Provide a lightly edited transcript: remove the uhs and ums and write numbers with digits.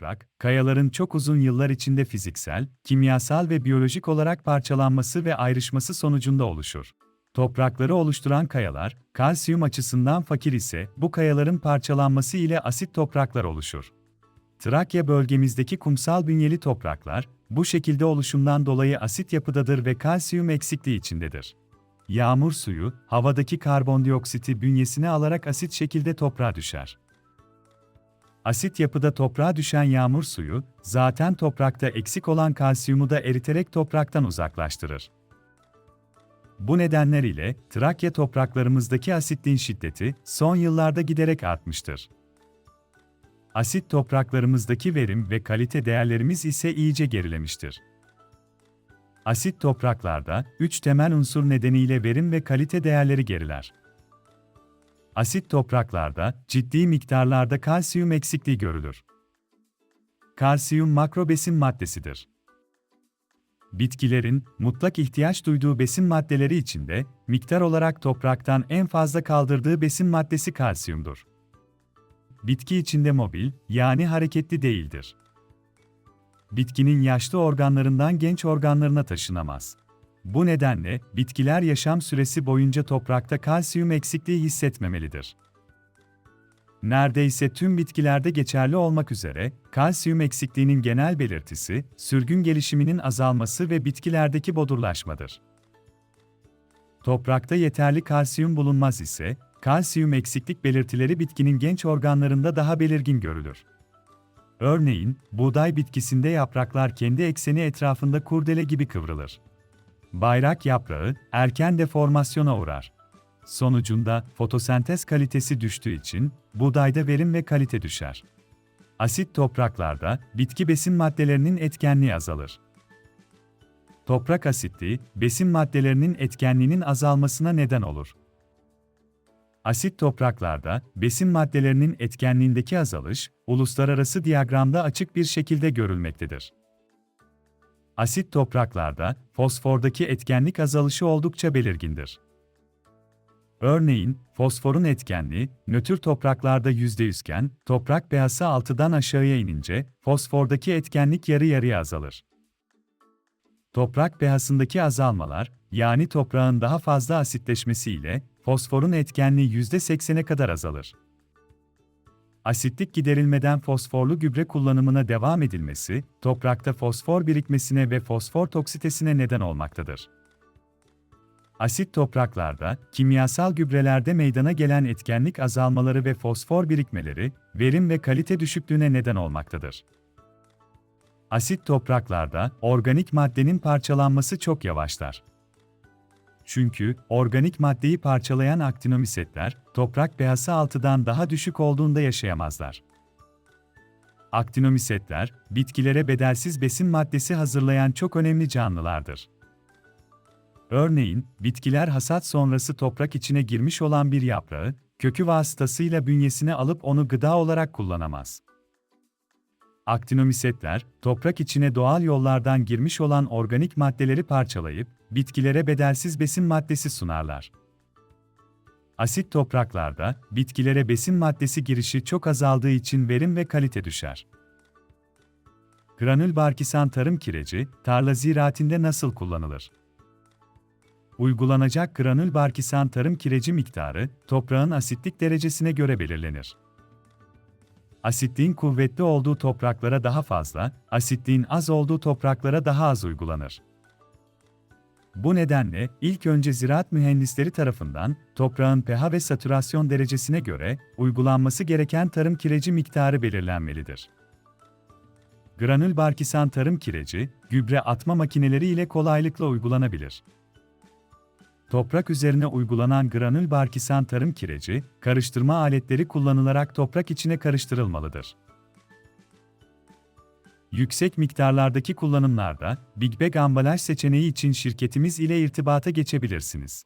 toprak, kayaların çok uzun yıllar içinde fiziksel, kimyasal ve biyolojik olarak parçalanması ve ayrışması sonucunda oluşur. Toprakları oluşturan kayalar, kalsiyum açısından fakir ise bu kayaların parçalanması ile asit topraklar oluşur. Trakya bölgemizdeki kumsal bünyeli topraklar, bu şekilde oluşumdan dolayı asit yapıdadır ve kalsiyum eksikliği içindedir. Yağmur suyu, havadaki karbondioksiti bünyesine alarak asit şekilde toprağa düşer. Asit yapıda toprağa düşen yağmur suyu, zaten toprakta eksik olan kalsiyumu da eriterek topraktan uzaklaştırır. Bu nedenler ile Trakya topraklarımızdaki asitliğin şiddeti son yıllarda giderek artmıştır. Asit topraklarımızdaki verim ve kalite değerlerimiz ise iyice gerilemiştir. Asit topraklarda 3 temel unsur nedeniyle verim ve kalite değerleri geriler. Asit topraklarda ciddi miktarlarda kalsiyum eksikliği görülür. Kalsiyum makrobesin maddesidir. Bitkilerin mutlak ihtiyaç duyduğu besin maddeleri içinde miktar olarak topraktan en fazla kaldırdığı besin maddesi kalsiyumdur. Bitki içinde mobil, yani hareketli değildir. Bitkinin yaşlı organlarından genç organlarına taşınamaz. Bu nedenle bitkiler yaşam süresi boyunca toprakta kalsiyum eksikliği hissetmemelidir. Neredeyse tüm bitkilerde geçerli olmak üzere, kalsiyum eksikliğinin genel belirtisi, sürgün gelişiminin azalması ve bitkilerdeki bodurlaşmadır. Toprakta yeterli kalsiyum bulunmaz ise, kalsiyum eksiklik belirtileri bitkinin genç organlarında daha belirgin görülür. Örneğin, buğday bitkisinde yapraklar kendi ekseni etrafında kurdele gibi kıvrılır. Bayrak yaprağı, erken deformasyona uğrar. Sonucunda fotosentez kalitesi düştüğü için buğdayda verim ve kalite düşer. Asit topraklarda bitki besin maddelerinin etkenliği azalır. Toprak asitliği, besin maddelerinin etkenliğinin azalmasına neden olur. Asit topraklarda besin maddelerinin etkenliğindeki azalış, uluslararası diyagramda açık bir şekilde görülmektedir. Asit topraklarda fosfordaki etkenlik azalışı oldukça belirgindir. Örneğin, fosforun etkenliği, nötr topraklarda %100 iken, toprak pH'si 6'dan aşağıya inince, fosfordaki etkenlik yarı yarıya azalır. Toprak pH'sindeki azalmalar, yani toprağın daha fazla asitleşmesi ile, fosforun etkenliği %80'e kadar azalır. Asitlik giderilmeden fosforlu gübre kullanımına devam edilmesi, toprakta fosfor birikmesine ve fosfor toksitesine neden olmaktadır. Asit topraklarda, kimyasal gübrelerde meydana gelen etkenlik azalmaları ve fosfor birikmeleri, verim ve kalite düşüklüğüne neden olmaktadır. Asit topraklarda, organik maddenin parçalanması çok yavaşlar. Çünkü, organik maddeyi parçalayan aktinomisetler, toprak pH'si 6'dan daha düşük olduğunda yaşayamazlar. Aktinomisetler, bitkilere bedelsiz besin maddesi hazırlayan çok önemli canlılardır. Örneğin, bitkiler hasat sonrası toprak içine girmiş olan bir yaprağı, kökü vasıtasıyla bünyesine alıp onu gıda olarak kullanamaz. Aktinomisetler, toprak içine doğal yollardan girmiş olan organik maddeleri parçalayıp, bitkilere bedelsiz besin maddesi sunarlar. Asit topraklarda, bitkilere besin maddesi girişi çok azaldığı için verim ve kalite düşer. Granül Barkisan tarım kireci, tarla ziraatinde nasıl kullanılır? Uygulanacak granül Barkisan tarım kireci miktarı, toprağın asitlik derecesine göre belirlenir. Asitliğin kuvvetli olduğu topraklara daha fazla, asitliğin az olduğu topraklara daha az uygulanır. Bu nedenle, ilk önce ziraat mühendisleri tarafından, toprağın pH ve satürasyon derecesine göre, uygulanması gereken tarım kireci miktarı belirlenmelidir. Granül Barkisan tarım kireci, gübre atma makineleri ile kolaylıkla uygulanabilir. Toprak üzerine uygulanan granül Barkisan tarım kireci, karıştırma aletleri kullanılarak toprak içine karıştırılmalıdır. Yüksek miktarlardaki kullanımlarda, Big Bag ambalaj seçeneği için şirketimiz ile irtibata geçebilirsiniz.